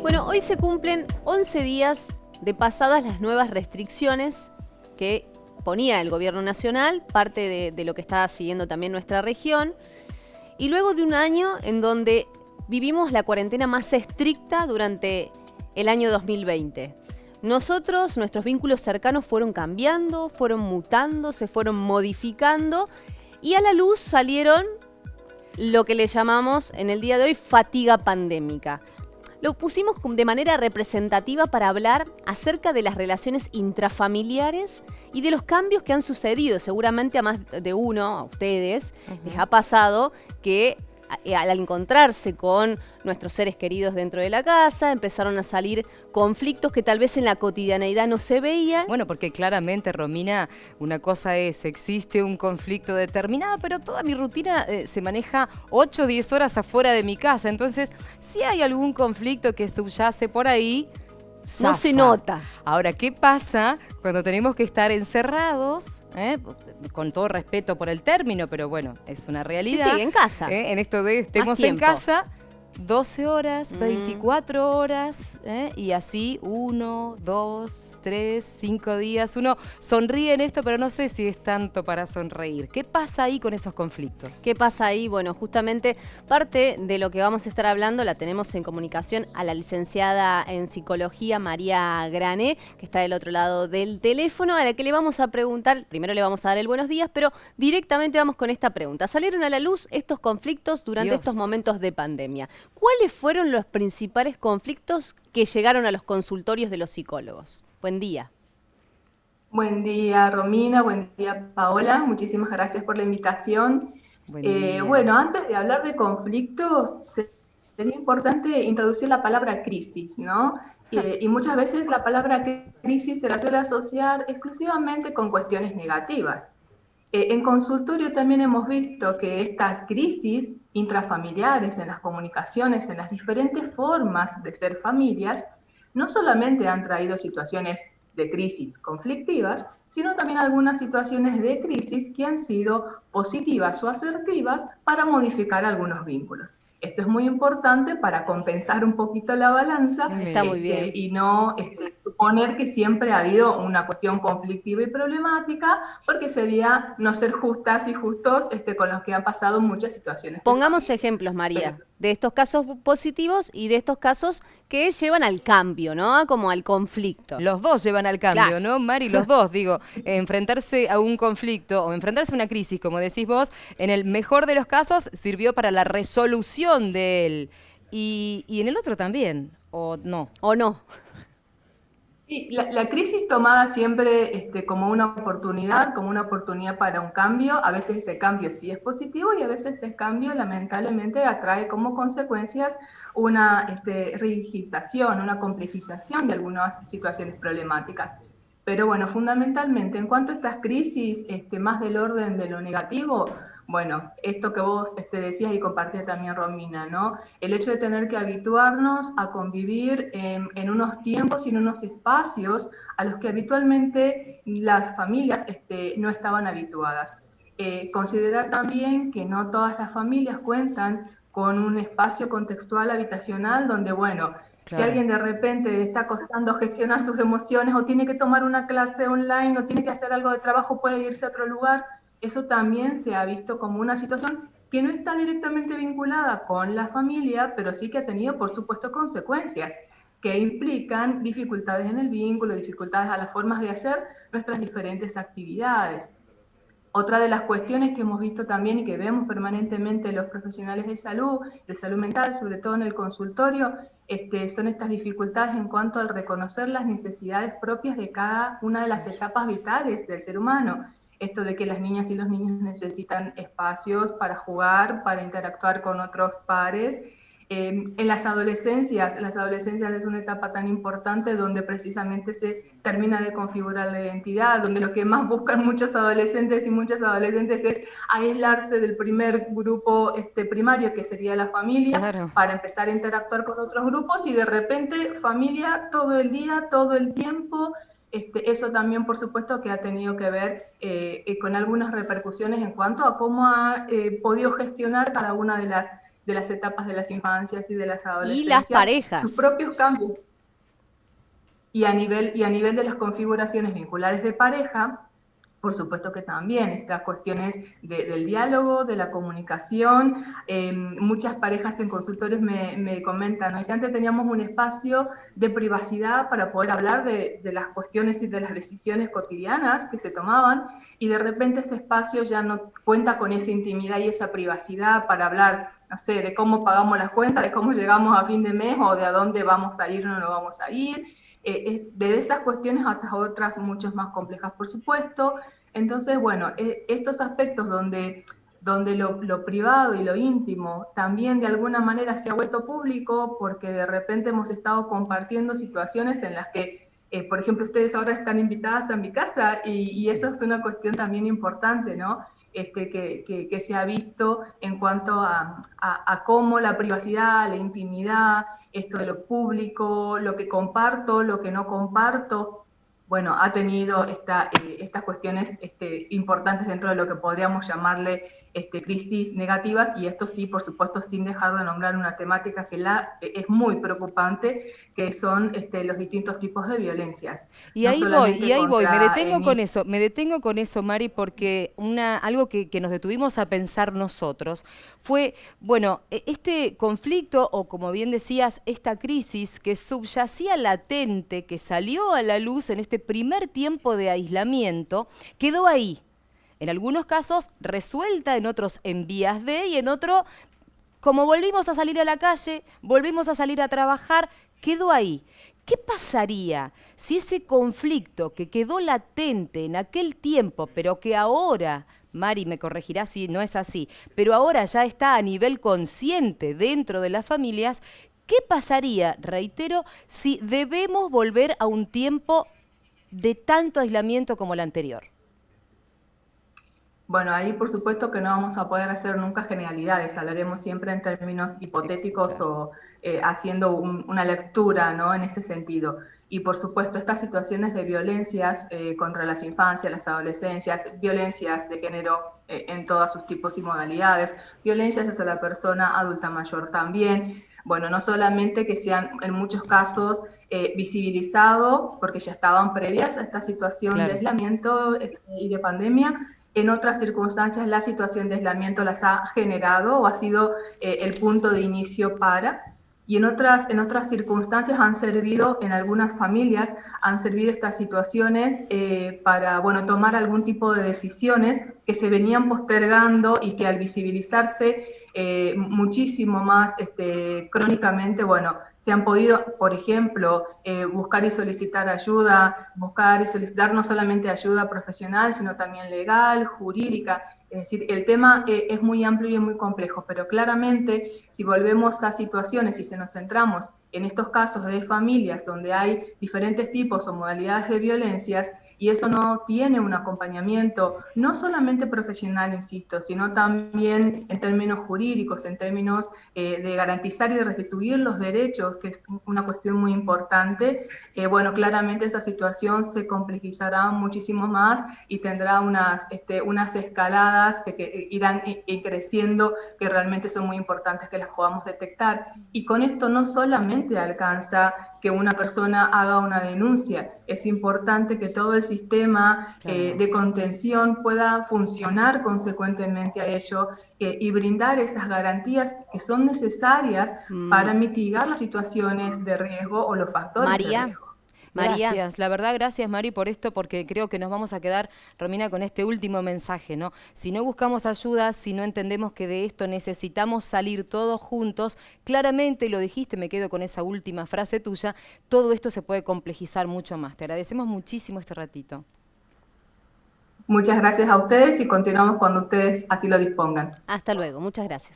Bueno, hoy se cumplen 11 días de pasadas las nuevas restricciones que ponía el gobierno nacional, parte de lo que está siguiendo también nuestra región, y luego de un año en donde vivimos la cuarentena más estricta durante el año 2020. Nuestros vínculos cercanos fueron cambiando, fueron mutando, se fueron modificando y a la luz salieron lo que le llamamos en el día de hoy fatiga pandémica. Lo pusimos de manera representativa para hablar acerca de las relaciones intrafamiliares y de los cambios que han sucedido. Seguramente a más de uno, a ustedes, les ha pasado que al encontrarse con nuestros seres queridos dentro de la casa, empezaron a salir conflictos que tal vez en la cotidianeidad no se veían. Bueno, porque claramente, Romina, una cosa es, existe un conflicto determinado, pero toda mi rutina se maneja 8 o 10 horas afuera de mi casa. Entonces, si hay algún conflicto que subyace por ahí, zafa. No se nota. Ahora, ¿qué pasa cuando tenemos que estar encerrados? Con todo respeto por el término, pero bueno, es una realidad. Sí, en casa. En esto de estemos en casa, 12 horas, 24 horas, y así 1, 2, 3, 5 días. Uno sonríe en esto, pero no sé si es tanto para sonreír. ¿Qué pasa ahí con esos conflictos? ¿Qué pasa ahí? Bueno, justamente parte de lo que vamos a estar hablando la tenemos en comunicación a la licenciada en psicología María Grané, que está del otro lado del teléfono, a la que le vamos a preguntar, primero le vamos a dar el buenos días, pero directamente vamos con esta pregunta. ¿Salieron a la luz estos conflictos durante estos momentos de pandemia? ¿Cuáles fueron los principales conflictos que llegaron a los consultorios de los psicólogos? Buen día. Buen día, Romina. Buen día, Paola. Muchísimas gracias por la invitación. Bueno, antes de hablar de conflictos, sería importante introducir la palabra crisis, ¿no? Y muchas veces la palabra crisis se la suele asociar exclusivamente con cuestiones negativas. En consultorio también hemos visto que estas crisis intrafamiliares en las comunicaciones, en las diferentes formas de ser familias, no solamente han traído situaciones de crisis conflictivas, sino también algunas situaciones de crisis que han sido positivas o asertivas para modificar algunos vínculos. Esto es muy importante para compensar un poquito la balanza. Está muy bien. Y no suponer que siempre ha habido una cuestión conflictiva y problemática, porque sería no ser justas y justos con los que han pasado muchas situaciones. Pongamos ejemplos, María, de estos casos positivos y de estos casos que llevan al cambio, ¿no? Como al conflicto. Los dos llevan al cambio, Claro. ¿no, Mari? Los dos, digo, enfrentarse a un conflicto o enfrentarse a una crisis, como decís vos, en el mejor de los casos sirvió para la resolución de él. Y en el otro también, ¿o no? ¿O no? Sí, la crisis tomada siempre como una oportunidad para un cambio. A veces ese cambio sí es positivo y a veces ese cambio lamentablemente atrae como consecuencias una rigidización, una complejización de algunas situaciones problemáticas. Pero bueno, fundamentalmente en cuanto a estas crisis más del orden de lo negativo, bueno, esto que vos decías y compartías también, Romina, ¿no? El hecho de tener que habituarnos a convivir en unos tiempos y en unos espacios a los que habitualmente las familias no estaban habituadas. Considerar también que no todas las familias cuentan con un espacio contextual habitacional donde, bueno, Claro. Si alguien de repente le está costando gestionar sus emociones o tiene que tomar una clase online o tiene que hacer algo de trabajo, puede irse a otro lugar. Eso también se ha visto como una situación que no está directamente vinculada con la familia, pero sí que ha tenido, por supuesto, consecuencias que implican dificultades en el vínculo, dificultades a las formas de hacer nuestras diferentes actividades. Otra de las cuestiones que hemos visto también y que vemos permanentemente los profesionales de salud mental, sobre todo en el consultorio, son estas dificultades en cuanto al reconocer las necesidades propias de cada una de las etapas vitales del ser humano. Esto de que las niñas y los niños necesitan espacios para jugar, para interactuar con otros pares. En las adolescencias es una etapa tan importante donde precisamente se termina de configurar la identidad, donde lo que más buscan muchos adolescentes y muchas adolescentes es aislarse del primer grupo primario, que sería la familia, Claro. para empezar a interactuar con otros grupos y de repente familia todo el día, todo el tiempo. Eso también, por supuesto, que ha tenido que ver con algunas repercusiones en cuanto a cómo ha podido gestionar cada una de las de las etapas de las infancias y de las adolescencias. Y las parejas. Sus propios cambios. Y a nivel de las configuraciones vinculares de pareja, por supuesto que también estas cuestiones del diálogo, de la comunicación. Muchas parejas en consultorios me comentan, ¿no? Si antes teníamos un espacio de privacidad para poder hablar de las cuestiones y de las decisiones cotidianas que se tomaban, y de repente ese espacio ya no cuenta con esa intimidad y esa privacidad para hablar, no sé, de cómo pagamos las cuentas, de cómo llegamos a fin de mes o de a dónde vamos a ir o no vamos a ir. De esas cuestiones hasta otras mucho más complejas, por supuesto. Entonces, bueno, estos aspectos donde lo privado y lo íntimo también de alguna manera se ha vuelto público, porque de repente hemos estado compartiendo situaciones en las que, por ejemplo, ustedes ahora están invitadas a mi casa, y eso es una cuestión también importante, ¿no? Que se ha visto en cuanto a cómo la privacidad, la intimidad, esto de lo público, lo que comparto, lo que no comparto, bueno, ha tenido estas cuestiones importantes dentro de lo que podríamos llamarle crisis negativas, y esto sí, por supuesto, sin dejar de nombrar una temática que es muy preocupante, que son los distintos tipos de violencias. Y ahí voy, me detengo con eso, Mari, porque algo que nos detuvimos a pensar nosotros fue, bueno, este conflicto, o como bien decías, esta crisis que subyacía latente, que salió a la luz en este primer tiempo de aislamiento, quedó ahí. En algunos casos resuelta, en otros en vías de, y en otro, como volvimos a salir a la calle, volvimos a salir a trabajar, quedó ahí. ¿Qué pasaría si ese conflicto que quedó latente en aquel tiempo, pero que ahora, Mari me corregirá si no es así, pero ahora ya está a nivel consciente dentro de las familias, qué pasaría, reitero, si debemos volver a un tiempo de tanto aislamiento como el anterior? Bueno, ahí por supuesto que no vamos a poder hacer nunca generalidades, hablaremos siempre en términos hipotéticos. Exacto. O haciendo una lectura, ¿no?, en ese sentido. Y por supuesto estas situaciones de violencias contra las infancias, las adolescencias, violencias de género en todos sus tipos y modalidades, violencias hacia la persona adulta mayor también, bueno, no solamente que sean en muchos casos visibilizados porque ya estaban previas a esta situación, claro, de aislamiento y de pandemia. En otras circunstancias la situación de aislamiento las ha generado o ha sido el punto de inicio para, y en otras circunstancias han servido, en algunas familias, han servido estas situaciones para, bueno, tomar algún tipo de decisiones que se venían postergando y que al visibilizarse muchísimo más crónicamente, bueno, se han podido, por ejemplo, buscar y solicitar ayuda, buscar y solicitar no solamente ayuda profesional, sino también legal, jurídica. Es decir, el tema es muy amplio y muy complejo, pero claramente si volvemos a situaciones y si nos centramos en estos casos de familias donde hay diferentes tipos o modalidades de violencias, y eso no tiene un acompañamiento, no solamente profesional, insisto, sino también en términos jurídicos, en términos de garantizar y de restituir los derechos, que es una cuestión muy importante, bueno, claramente esa situación se complejizará muchísimo más y tendrá unas escaladas que irán creciendo, que realmente son muy importantes que las podamos detectar. Y con esto no solamente alcanza que una persona haga una denuncia, es importante que todo el sistema de contención pueda funcionar consecuentemente a ello y brindar esas garantías que son necesarias para mitigar las situaciones de riesgo o los factores de riesgo. Gracias, la verdad, gracias, Mari, por esto, porque creo que nos vamos a quedar, Romina, con este último mensaje, ¿no? Si no buscamos ayuda, si no entendemos que de esto necesitamos salir todos juntos, claramente, lo dijiste, me quedo con esa última frase tuya, todo esto se puede complejizar mucho más. Te agradecemos muchísimo este ratito. Muchas gracias a ustedes y continuamos cuando ustedes así lo dispongan. Hasta luego, muchas gracias.